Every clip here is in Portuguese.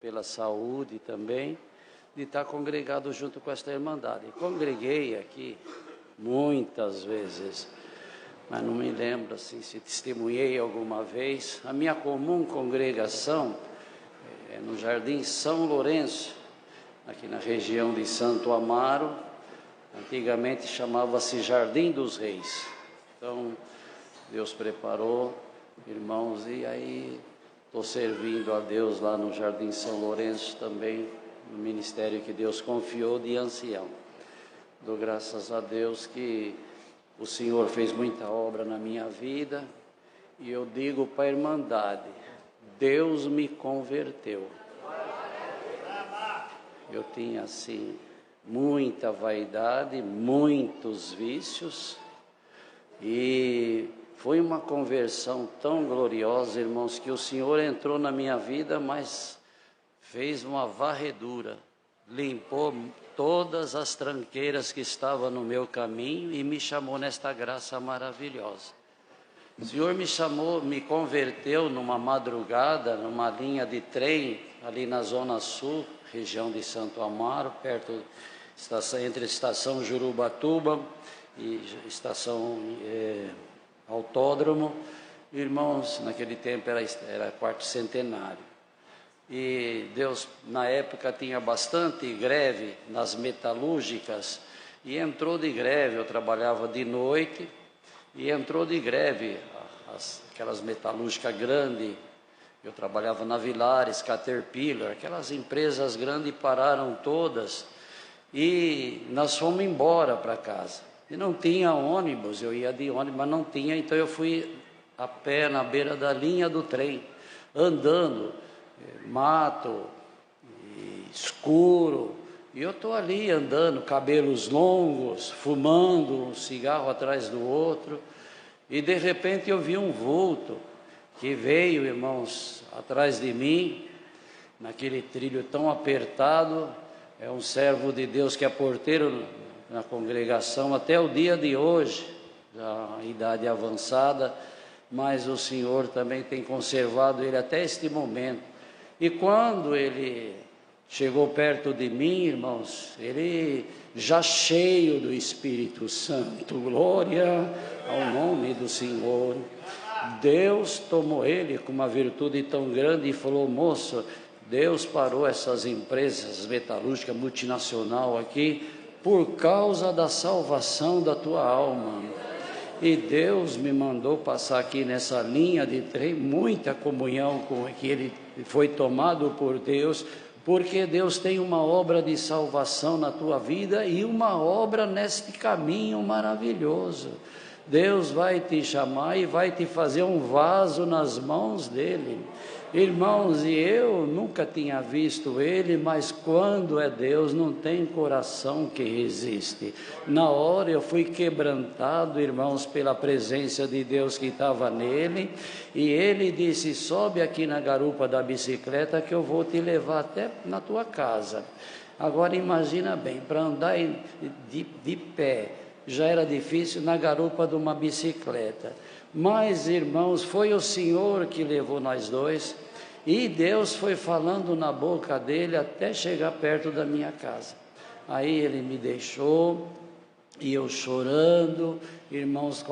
pela saúde também, de estar congregado junto com esta irmandade. Congreguei aqui muitas vezes, mas não me lembro assim, se testemunhei alguma vez. A minha comum congregação é no Jardim São Lourenço, aqui na região de Santo Amaro. Antigamente chamava-se Jardim dos Reis. Então, Deus preparou, irmãos, e aí estou servindo a Deus lá no Jardim São Lourenço também, no ministério que Deus confiou de ancião. Dou graças a Deus que o Senhor fez muita obra na minha vida, e eu digo para a irmandade, Deus me converteu. Eu tinha assim muita vaidade, muitos vícios, e foi uma conversão tão gloriosa, irmãos, que o Senhor entrou na minha vida, mas fez uma varredura, limpou todas as tranqueiras que estavam no meu caminho e me chamou nesta graça maravilhosa. O Senhor me chamou, me converteu numa madrugada, numa linha de trem, ali na Zona Sul, região de Santo Amaro, perto, entre a estação Jurubatuba e estação Autódromo. Irmãos, naquele tempo era quarto centenário. E Deus, na época, tinha bastante greve nas metalúrgicas, e entrou de greve. Eu trabalhava de noite, e entrou de greve aquelas metalúrgicas grandes. Eu trabalhava na Vilares, Caterpillar, aquelas empresas grandes pararam todas, e nós fomos embora para casa. E não tinha ônibus, eu ia de ônibus, mas não tinha, então eu fui a pé na beira da linha do trem, andando, mato, escuro, e eu estou ali andando, cabelos longos, fumando um cigarro atrás do outro, e de repente eu vi um vulto que veio, irmãos, atrás de mim, naquele trilho tão apertado. É um servo de Deus que é porteiro na congregação até o dia de hoje, já a idade avançada, mas o Senhor também tem conservado ele até este momento. E quando ele chegou perto de mim, irmãos, ele já cheio do Espírito Santo, glória ao nome do Senhor, Deus tomou ele com uma virtude tão grande e falou: moço, Deus parou essas empresas metalúrgicas multinacional aqui por causa da salvação da tua alma. E Deus me mandou passar aqui nessa linha de trem, muita comunhão com que ele foi tomado por Deus, porque Deus tem uma obra de salvação na tua vida e uma obra neste caminho maravilhoso. Deus vai te chamar e vai te fazer um vaso nas mãos dele. Irmãos, e eu nunca tinha visto ele, mas quando é Deus, não tem coração que resiste. Na hora eu fui quebrantado, irmãos, pela presença de Deus que estava nele, e ele disse: sobe aqui na garupa da bicicleta que eu vou te levar até na tua casa. Agora imagina bem, para andar de pé, já era difícil, na garupa de uma bicicleta. Mas, irmãos, foi o Senhor que levou nós dois, e Deus foi falando na boca dele até chegar perto da minha casa. Aí ele me deixou, e eu chorando, irmãos,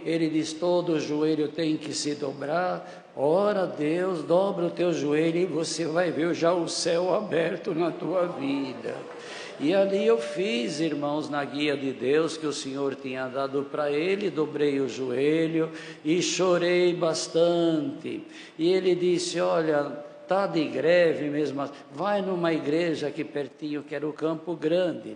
ele disse: todo joelho tem que se dobrar. Ora, Deus, dobra o teu joelho e você vai ver já o céu aberto na tua vida. E ali eu fiz, irmãos, na guia de Deus que o Senhor tinha dado para ele, dobrei o joelho e chorei bastante. E ele disse: olha, está de greve mesmo, vai numa igreja aqui pertinho, que era o Campo Grande,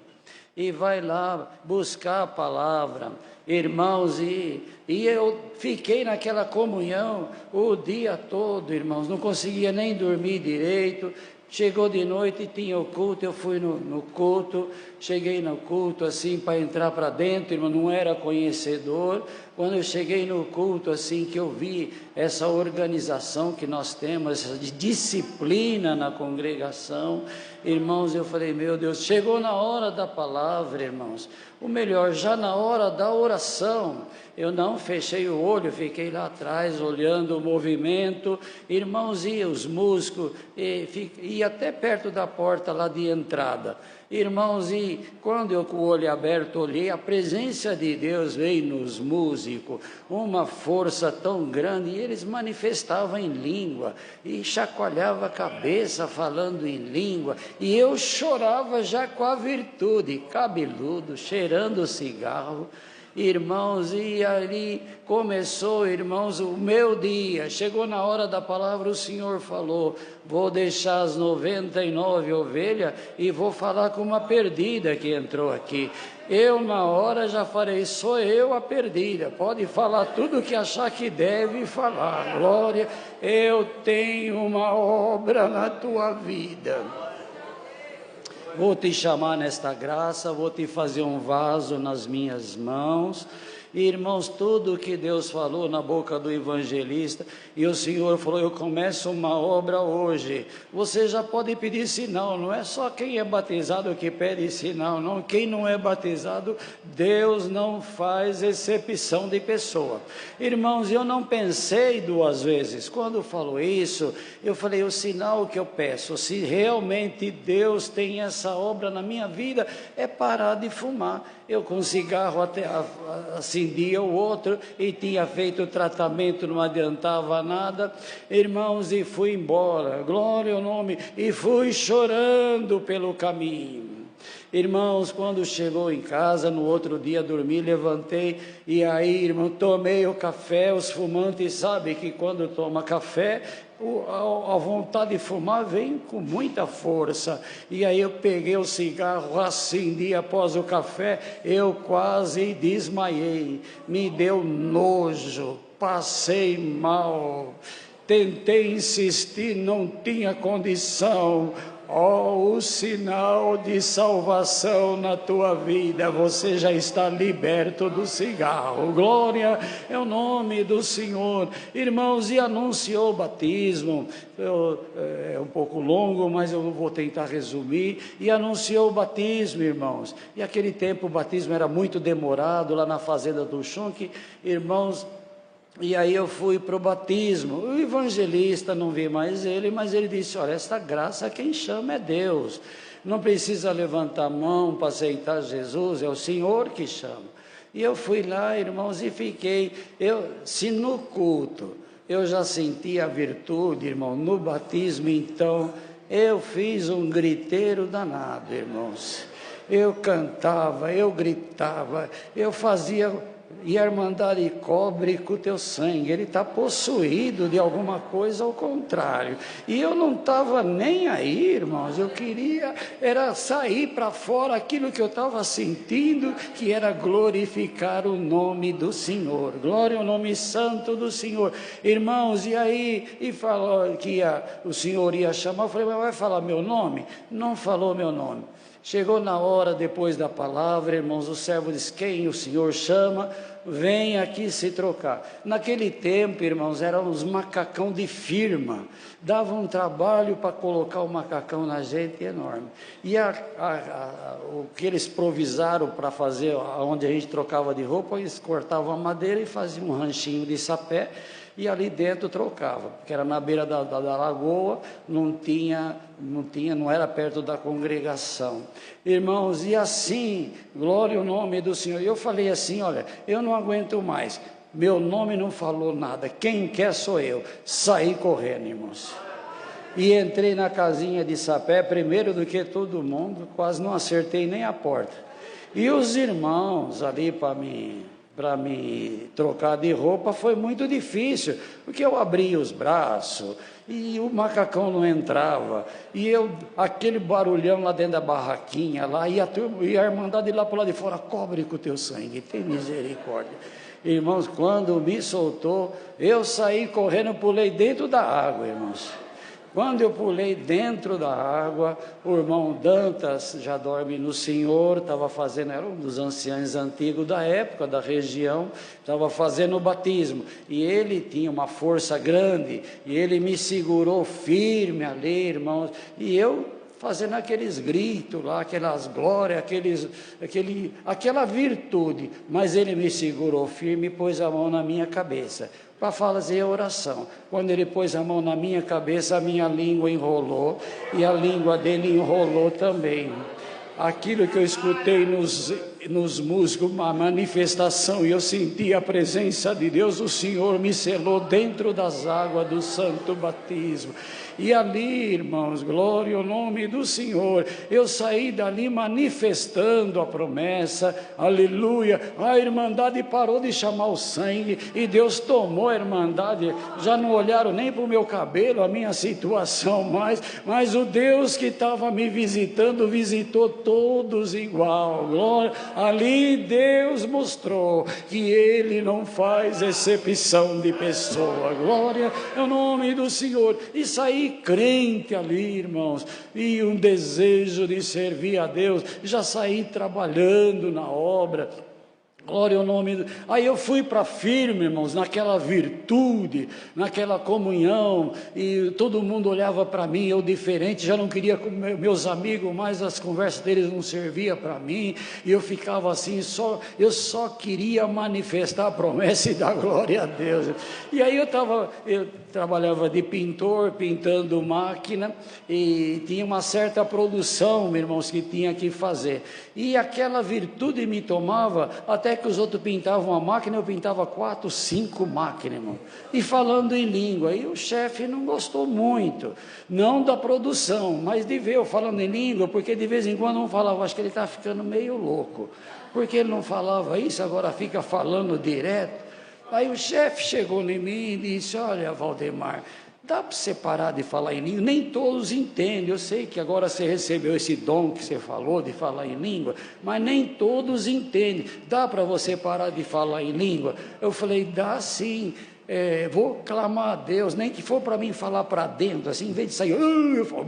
e vai lá buscar a palavra. Irmãos, e eu fiquei naquela comunhão o dia todo, irmãos, não conseguia nem dormir direito. Chegou de noite e tinha o culto, eu fui no culto, cheguei no culto assim para entrar para dentro, irmão, não era conhecedor. Quando eu cheguei no culto assim, que eu vi essa organização que nós temos, essa disciplina na congregação, irmãos, eu falei: meu Deus, chegou na hora da palavra, irmãos. O melhor, já na hora da oração, eu não fechei o olho, fiquei lá atrás olhando o movimento. Irmãos, ia os músicos, ia até perto da porta lá de entrada. Irmãos, e quando eu com o olho aberto olhei, a presença de Deus veio nos músicos, uma força tão grande, e eles manifestavam em língua, e chacoalhava a cabeça falando em língua, e eu chorava já com a virtude, cabeludo, cheirando cigarro. Irmãos, e ali começou, irmãos, o meu dia. Chegou na hora da palavra, o Senhor falou: vou deixar as 99 ovelhas e vou falar com uma perdida que entrou aqui. Eu na hora já falei: sou eu a perdida, pode falar tudo que achar que deve falar. Glória, eu tenho uma obra na tua vida. Vou te chamar nesta graça, vou te fazer um vaso nas minhas mãos. Irmãos, tudo que Deus falou na boca do evangelista, e o Senhor falou: eu começo uma obra hoje. Você já pode pedir sinal, não é só quem é batizado que pede sinal, não. Quem não é batizado, Deus não faz exceção de pessoa. Irmãos, eu não pensei duas vezes. Quando falou isso, eu falei: o sinal que eu peço, se realmente Deus tem essa obra na minha vida, é parar de fumar. Eu com cigarro até acendia o outro e tinha feito o tratamento, não adiantava nada. Irmãos, e fui embora, glória ao nome, e fui chorando pelo caminho. Irmãos, quando chegou em casa, no outro dia dormi, levantei, e aí, irmão, tomei o café. Os fumantes sabem que quando toma café, a vontade de fumar vem com muita força. E aí eu peguei o cigarro, acendi após o café, eu quase desmaiei, me deu nojo, passei mal, tentei insistir, não tinha condição. O sinal de salvação na tua vida, você já está liberto do cigarro. Glória é o nome do Senhor. Irmãos, e anunciou o batismo. É um pouco longo, mas eu vou tentar resumir. E anunciou o batismo, irmãos. E aquele tempo o batismo era muito demorado lá na fazenda do Chonque, irmãos. E aí eu fui para o batismo. O evangelista, não vi mais ele, mas ele disse: olha, esta graça quem chama é Deus, não precisa levantar a mão para aceitar Jesus, é o Senhor que chama. E eu fui lá, irmãos, e fiquei, se no culto eu já senti a virtude, irmão, no batismo então eu fiz um griteiro danado, irmãos. Eu cantava, eu gritava, eu fazia... E a Irmandade cobre com o teu sangue. Ele está possuído de alguma coisa, ao contrário. E eu não estava nem aí, irmãos. Eu queria era sair para fora aquilo que eu estava sentindo, que era glorificar o nome do Senhor. Glória ao nome santo do Senhor. Irmãos, e aí, e falou que o Senhor ia chamar. Eu falei: mas vai falar meu nome? Não falou meu nome. Chegou na hora, depois da palavra, irmãos, o servo disse: quem o Senhor chama, vem aqui se trocar. Naquele tempo, irmãos, eram uns macacão de firma, dava um trabalho para colocar o macacão na gente enorme. E o que eles provisaram para fazer, onde a gente trocava de roupa, eles cortavam a madeira e faziam um ranchinho de sapé, e ali dentro trocava, porque era na beira da lagoa, não era perto da congregação. Irmãos, e assim, glória ao nome do Senhor. E eu falei assim: olha, eu não aguento mais, meu nome não falou nada, quem quer sou eu. Saí correndo, irmãos, e entrei na casinha de sapé, primeiro do que todo mundo, quase não acertei nem a porta. E os irmãos ali para me trocar de roupa foi muito difícil, porque eu abria os braços e o macacão não entrava, e aquele barulhão lá dentro da barraquinha lá, e a Irmandade lá para lá de fora: cobre com o teu sangue, tem misericórdia. Irmãos, quando me soltou, eu saí correndo, pulei dentro da água, irmãos. Quando eu pulei dentro da água, o irmão Dantas já dorme no Senhor, era um dos anciãos antigos da época, da região, estava fazendo o batismo, e ele tinha uma força grande, e ele me segurou firme ali, irmãos, e eu fazendo aqueles gritos lá, aquelas glórias, aquela virtude, mas ele me segurou firme e pôs a mão na minha cabeça, para fazer a oração. Quando ele pôs a mão na minha cabeça, a minha língua enrolou, e a língua dele enrolou também. Aquilo que eu escutei nos músicos, uma manifestação, e eu senti a presença de Deus, o Senhor me selou dentro das águas do santo batismo. E ali, irmãos, glória ao nome do Senhor, eu saí dali manifestando a promessa, aleluia. A irmandade parou de chamar o sangue, e Deus tomou a irmandade, já não olharam nem para o meu cabelo, a minha situação mais, mas o Deus que estava me visitando, visitou todos igual, glória. Ali Deus mostrou que Ele não faz exceção de pessoa, glória ao nome do Senhor. E saí crente ali, irmãos, e um desejo de servir a Deus, já saí trabalhando na obra, glória ao nome. Aí eu fui para firme, irmãos, naquela virtude, naquela comunhão, e todo mundo olhava para mim, eu diferente, já não queria com meus amigos, mas as conversas deles não serviam para mim, e eu ficava assim, eu só queria manifestar a promessa e dar glória a Deus. E aí eu trabalhava de pintor, pintando máquina, e tinha uma certa produção, irmãos, que tinha que fazer, e aquela virtude me tomava, até que os outros pintavam a máquina, eu pintava 4, 5 máquinas, irmão, e falando em língua, e o chefe não gostou muito, não da produção, mas de ver eu falando em língua, porque de vez em quando um falava, acho que ele está ficando meio louco, porque ele não falava isso, agora fica falando direto. Aí o chefe chegou em mim e disse, olha, Valdemar, dá para você parar de falar em língua? Nem todos entendem, eu sei que agora você recebeu esse dom que você falou de falar em língua, mas nem todos entendem, dá para você parar de falar em língua? Eu falei, dá sim, vou clamar a Deus, nem que for para mim falar para dentro, assim, em vez de sair, eu falo,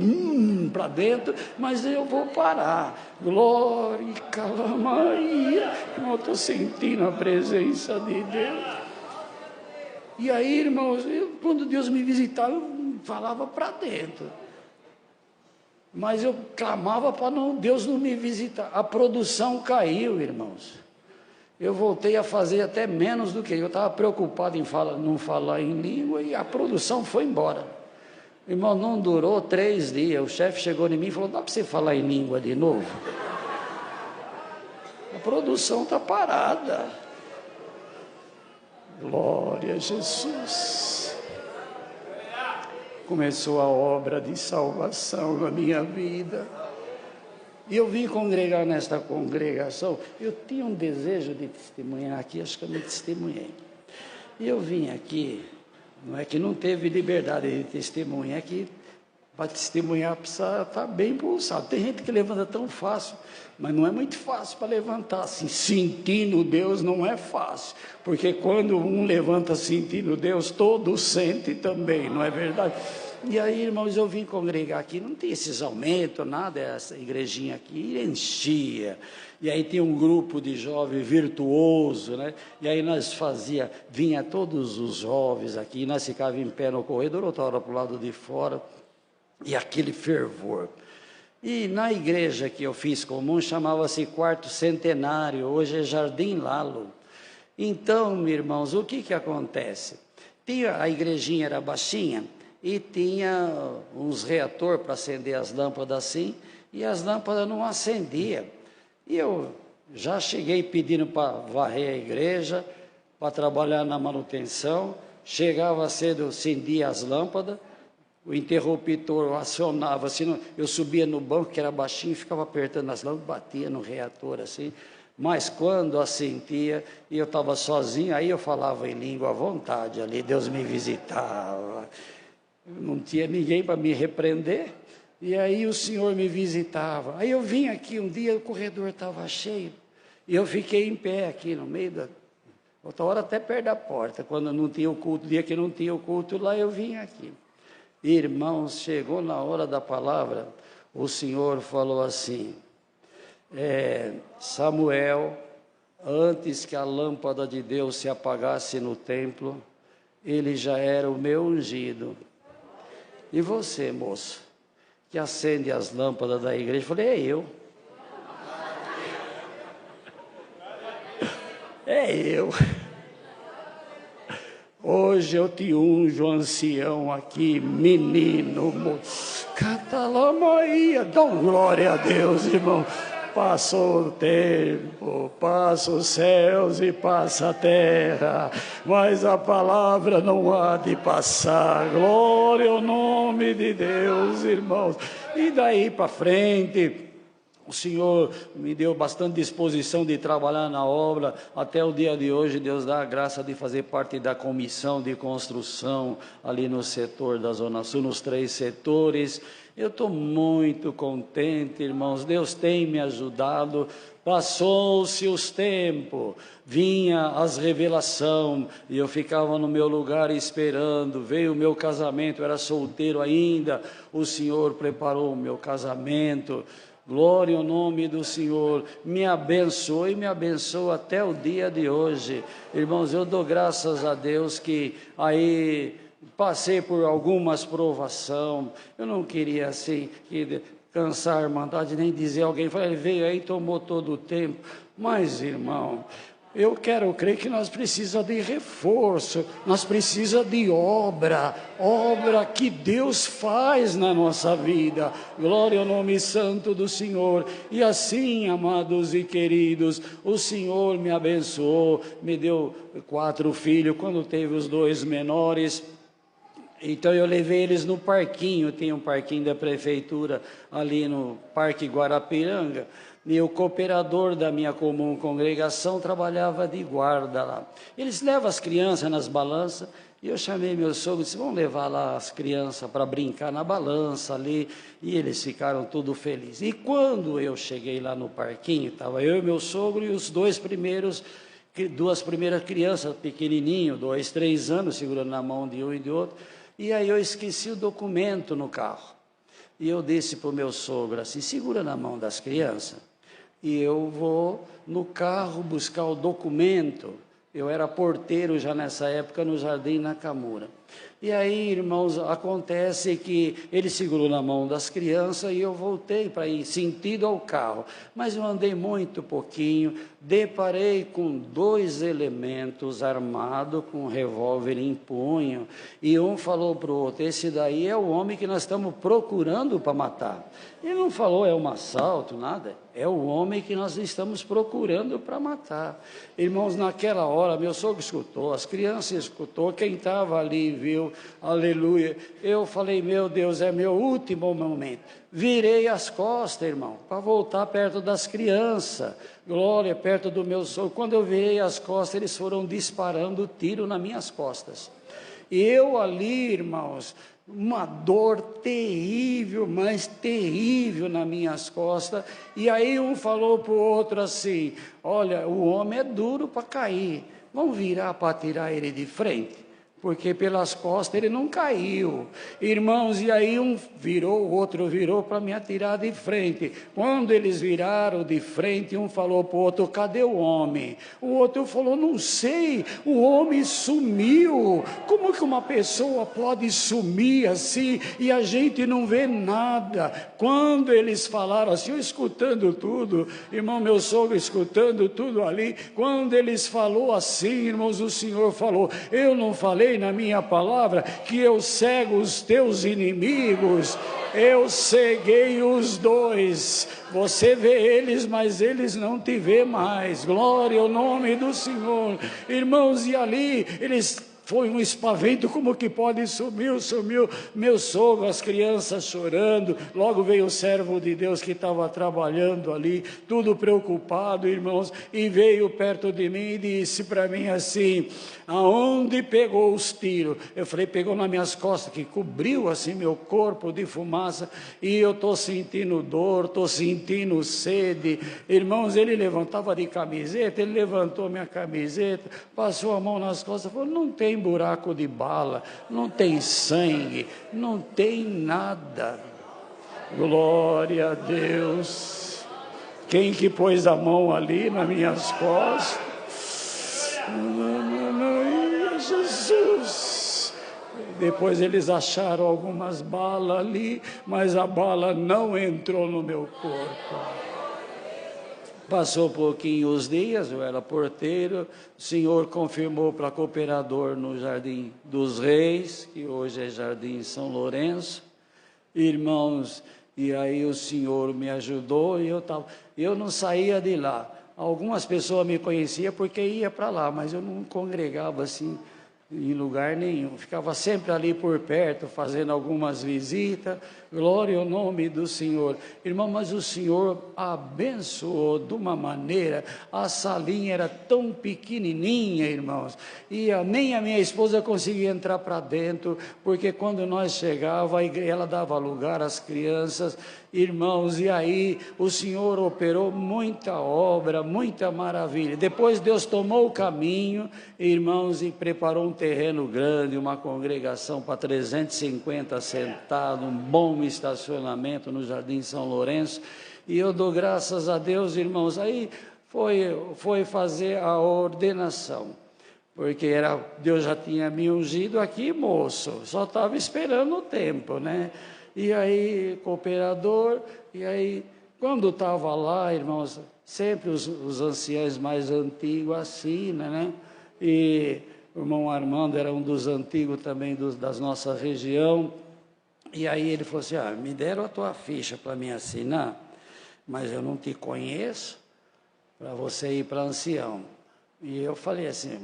para dentro, mas eu vou parar, glória, calamaria, eu estou sentindo a presença de Deus. E aí, irmãos, quando Deus me visitava, eu falava para dentro. Mas eu clamava para Deus não me visitar. A produção caiu, irmãos. Eu voltei a fazer até menos do que eu estava preocupado em não falar em língua, e a produção foi embora. Irmão, não durou 3 dias. O chefe chegou em mim e falou, dá para você falar em língua de novo? A produção está parada. Glória a Jesus. Começou a obra de salvação na minha vida. E eu vim congregar nesta congregação. Eu tinha um desejo de testemunhar aqui, acho que eu não testemunhei. E eu vim aqui, não é que não teve liberdade de testemunhar, é que para testemunhar precisa estar bem pulsado. Tem gente que levanta tão fácil, mas não é muito fácil para levantar, assim, sentindo Deus não é fácil, porque quando um levanta sentindo Deus, todos sentem também, não é verdade? E aí, irmãos, eu vim congregar aqui, não tem esses aumentos, nada, essa igrejinha aqui enchia, e aí tinha um grupo de jovens virtuoso, né? E aí vinha todos os jovens aqui, nós ficávamos em pé no corredor, outra hora para o lado de fora, e aquele fervor. E na igreja que eu fiz comum, chamava-se Quarto Centenário, hoje é Jardim Lalo. Então, meus irmãos, o que acontece? A igrejinha era baixinha, e tinha uns reatores para acender as lâmpadas assim, e as lâmpadas não acendiam. E eu já cheguei pedindo para varrer a igreja, para trabalhar na manutenção, chegava cedo, acendia as lâmpadas, o interruptor acionava, assim, eu subia no banco, que era baixinho, ficava apertando as lâmpadas, batia no reator assim, mas quando acendia, e eu estava sozinho, aí eu falava em língua à vontade ali, Deus me visitava, não tinha ninguém para me repreender, e aí o Senhor me visitava. Aí eu vim aqui um dia, o corredor estava cheio, e eu fiquei em pé aqui no meio outra hora até perto da porta, quando não tinha o culto, dia que não tinha o culto lá, eu vim aqui. Irmãos, chegou na hora da palavra, o Senhor falou assim, Samuel, antes que a lâmpada de Deus se apagasse no templo, ele já era o meu ungido. E você, moço, que acende as lâmpadas da igreja. Eu falei, é eu. É eu. Hoje eu te unjo, ancião aqui, menino, catalamaia, dá glória a Deus, irmão. Passou o tempo, passa os céus e passa a terra, mas a palavra não há de passar. Glória ao nome de Deus, irmãos. E daí para frente, o Senhor me deu bastante disposição de trabalhar na obra. Até o dia de hoje, Deus dá a graça de fazer parte da comissão de construção ali no setor da Zona Sul, nos 3 setores. Eu estou muito contente, irmãos. Deus tem me ajudado. Passou-se os tempos, vinha as revelações e eu ficava no meu lugar esperando. Veio o meu casamento, eu era solteiro ainda. O Senhor preparou o meu casamento. Glória ao nome do Senhor, me abençoou e me abençoa até o dia de hoje. Irmãos, eu dou graças a Deus que aí passei por algumas provações. Eu não queria assim cansar a Irmandade, nem dizer alguém, falei, veio aí, tomou todo o tempo. Mas, irmão, eu quero crer que nós precisamos de reforço, nós precisamos de obra que Deus faz na nossa vida. Glória ao nome santo do Senhor. E assim, amados e queridos, o Senhor me abençoou, me deu 4 filhos, quando teve os 2 menores. Então eu levei eles no parquinho, tem um parquinho da prefeitura ali no Parque Guarapiranga. E o cooperador da minha comum congregação trabalhava de guarda lá. Eles levam as crianças nas balanças, e eu chamei meu sogro e disse, vamos levar lá as crianças para brincar na balança ali, e eles ficaram tudo felizes. E quando eu cheguei lá no parquinho, estava eu e meu sogro e os 2 primeiras crianças, pequenininho, 2, 3 anos, segurando na mão de um e de outro, e aí eu esqueci o documento no carro. E eu disse para o meu sogro assim, segura na mão das crianças, e eu vou no carro buscar o documento. Eu era porteiro já nessa época no Jardim Nakamura. E aí, irmãos, acontece que ele segurou na mão das crianças e eu voltei para ir sentido ao carro. Mas eu andei muito pouquinho, deparei com 2 elementos armados com um revólver em punho. E um falou para o outro, esse daí é o homem que nós estamos procurando para matar. Ele não falou é um assalto, nada. É o homem que nós estamos procurando para matar. Irmãos, naquela hora, meu sogro escutou, as crianças escutou, quem estava ali viu, aleluia. Eu falei, meu Deus, é meu último momento. Virei as costas, irmão, para voltar perto das crianças. Glória, perto do meu sogro. Quando eu virei as costas, eles foram disparando tiro nas minhas costas. E eu ali, irmãos, uma dor terrível, mas terrível nas minhas costas. E aí um falou para o outro assim, olha, o homem é duro para cair, vamos virar para tirar ele de frente, porque pelas costas ele não caiu. Irmãos, e aí um virou, o outro virou para me atirar de frente. Quando eles viraram de frente, um falou para o outro, cadê o homem? O outro falou, não sei, o homem sumiu. Como que uma pessoa pode sumir assim e a gente não vê nada? Quando eles falaram assim, eu escutando tudo, irmão, meu sogro escutando tudo ali, quando eles falou assim, irmãos, o Senhor falou, eu não falei na minha palavra que eu cego os teus inimigos? Eu ceguei os 2, você vê eles, mas eles não te vê mais. Glória ao nome do Senhor. Irmãos, e ali eles... Foi um espavento, como que pode? Sumiu, meu sogro, as crianças chorando. Logo veio o servo de Deus que estava trabalhando ali, tudo preocupado, irmãos, e veio perto de mim e disse para mim assim, aonde pegou os tiros? Eu falei, pegou nas minhas costas, que cobriu assim meu corpo de fumaça, e eu estou sentindo dor, estou sentindo sede. Irmãos, ele levantava de camiseta, ele levantou minha camiseta, passou a mão nas costas, falou, não tem buraco de bala, não tem sangue, não tem nada. Glória a Deus. Quem que pôs a mão ali nas minhas costas? Jesus. Depois eles acharam algumas balas ali, mas a bala não entrou no meu corpo. Passou um pouquinho os dias, eu era porteiro, o senhor confirmou para cooperador no Jardim dos Reis, que hoje é Jardim São Lourenço, irmãos, e aí o senhor me ajudou e eu não saía de lá. Algumas pessoas me conheciam porque ia para lá, mas eu não congregava assim em lugar nenhum, ficava sempre ali por perto, fazendo algumas visitas, glória ao nome do Senhor. Irmão, mas o Senhor abençoou de uma maneira, a salinha era tão pequenininha, irmãos, e nem a minha esposa conseguia entrar para dentro, porque quando nós chegava, ela dava lugar às crianças, irmãos, e aí o Senhor operou muita obra, muita maravilha. Depois Deus tomou o caminho, irmãos, e preparou um terreno grande, uma congregação para 350 sentados, um bom estacionamento no Jardim São Lourenço, e eu dou graças a Deus, irmãos. Aí foi fazer a ordenação, porque Deus já tinha me ungido aqui, moço, só estava esperando o tempo, né? E aí, cooperador, e aí, quando estava lá, irmãos, sempre os anciãos mais antigos assinam, né? E o irmão Armando era um dos antigos também da nossa região, e aí ele falou assim, me deram a tua ficha para me assinar, mas eu não te conheço, para você ir para ancião. E eu falei assim,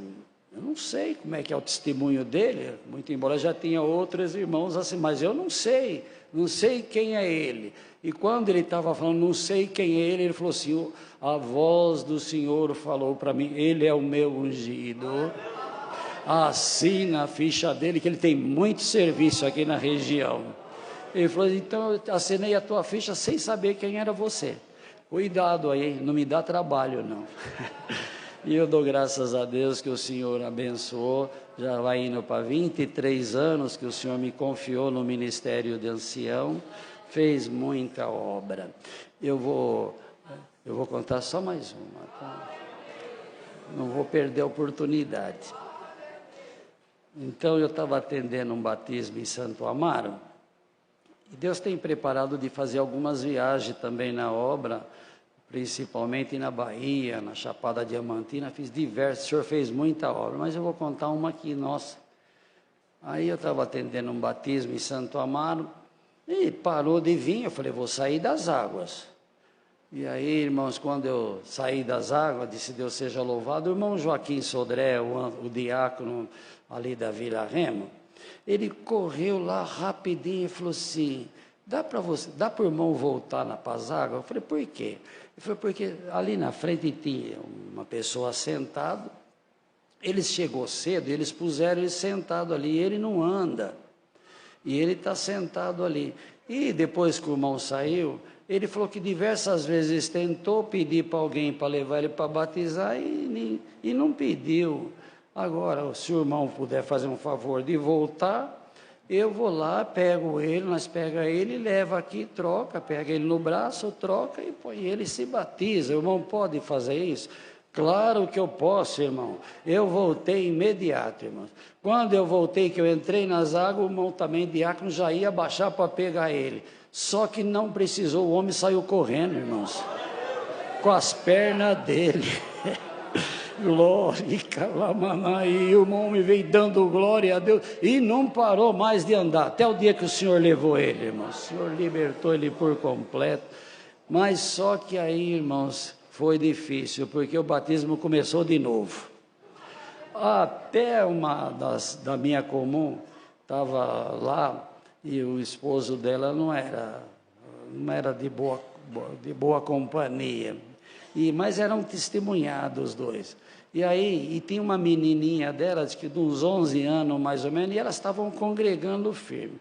eu não sei como é que é o testemunho dele, muito embora já tinha outros irmãos assim, mas eu não sei quem é ele. E quando ele estava falando, não sei quem é ele falou assim, a voz do Senhor falou para mim, ele é o meu ungido. Assina a ficha dele, que ele tem muito serviço aqui na região. Ele falou, então eu assinei a tua ficha sem saber quem era você. Cuidado aí, não me dá trabalho não. E eu dou graças a Deus que o Senhor abençoou, já vai indo para 23 anos que o Senhor me confiou no ministério de ancião, fez muita obra. Eu vou contar só mais uma, tá? Não vou perder a oportunidade. Então eu estava atendendo um batismo em Santo Amaro, e Deus tem preparado de fazer algumas viagens também na obra, principalmente na Bahia, na Chapada Diamantina, fiz diversos, o senhor fez muita obra, mas eu vou contar uma aqui, nossa. Aí eu estava atendendo um batismo em Santo Amaro, e parou de vir, eu falei, vou sair das águas. E aí, irmãos, quando eu saí das águas, disse, Deus seja louvado, o irmão Joaquim Sodré, o diácono ali da Vila Remo, ele correu lá rapidinho e falou assim, dá para o irmão voltar para as águas? Eu falei, por quê? Ele falou, porque ali na frente tinha uma pessoa sentada, eles chegou cedo, eles puseram ele sentado ali, ele não anda, e ele está sentado ali. E depois que o irmão saiu, ele falou que diversas vezes tentou pedir para alguém para levar ele para batizar e não pediu. Agora, se o irmão puder fazer um favor de voltar, eu vou lá, pego ele, nós pega ele, leva aqui, troca, pega ele no braço, troca e põe ele e se batiza. O irmão pode fazer isso? Claro que eu posso, irmão. Eu voltei imediato, irmão. Quando eu voltei, que eu entrei nas águas, o irmão também, diácono, já ia baixar para pegar ele. Só que não precisou, o homem saiu correndo, irmãos, com as pernas dele. Glória, e o homem veio dando glória a Deus e não parou mais de andar, até o dia que o Senhor levou ele, irmãos. O Senhor libertou ele por completo, mas só que aí, irmãos, foi difícil, porque o batismo começou de novo. Até uma da minha comum estava lá, e o esposo dela não era de boa companhia, mas eram testemunhados os dois. E aí, tinha uma menininha dela, de uns 11 anos mais ou menos, e elas estavam congregando firme.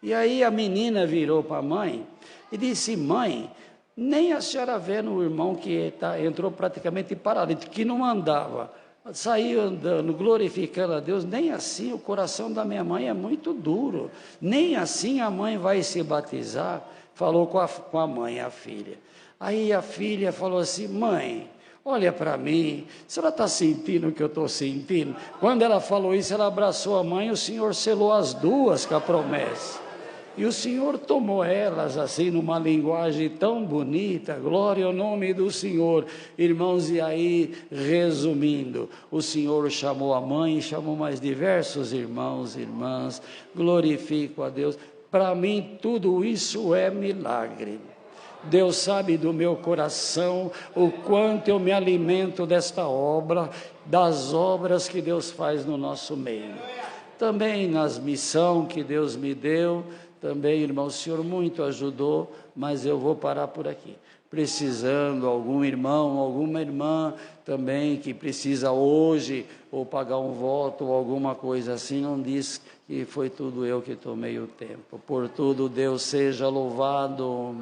E aí a menina virou para a mãe e disse, mãe, nem a senhora vê no irmão que entrou praticamente paralítico, que não andava, saiu andando, glorificando a Deus, nem assim o coração da minha mãe é muito duro, nem assim a mãe vai se batizar. Falou com a mãe, a filha. Aí a filha falou assim, mãe, olha para mim, a senhora está sentindo o que eu estou sentindo? Quando ela falou isso, ela abraçou a mãe, o Senhor selou as duas com a promessa. E o Senhor tomou elas assim, numa linguagem tão bonita, glória ao nome do Senhor. Irmãos, e aí, resumindo, o Senhor chamou a mãe, chamou mais diversos irmãos e irmãs, glorifico a Deus. Para mim, tudo isso é milagre. Deus sabe do meu coração o quanto eu me alimento desta obra, das obras que Deus faz no nosso meio. Também nas missões que Deus me deu, também, irmão, o Senhor muito ajudou, mas eu vou parar por aqui. Precisando, algum irmão, alguma irmã também que precisa hoje, ou pagar um voto, ou alguma coisa assim, não diz que foi tudo eu que tomei o tempo. Por tudo, Deus seja louvado.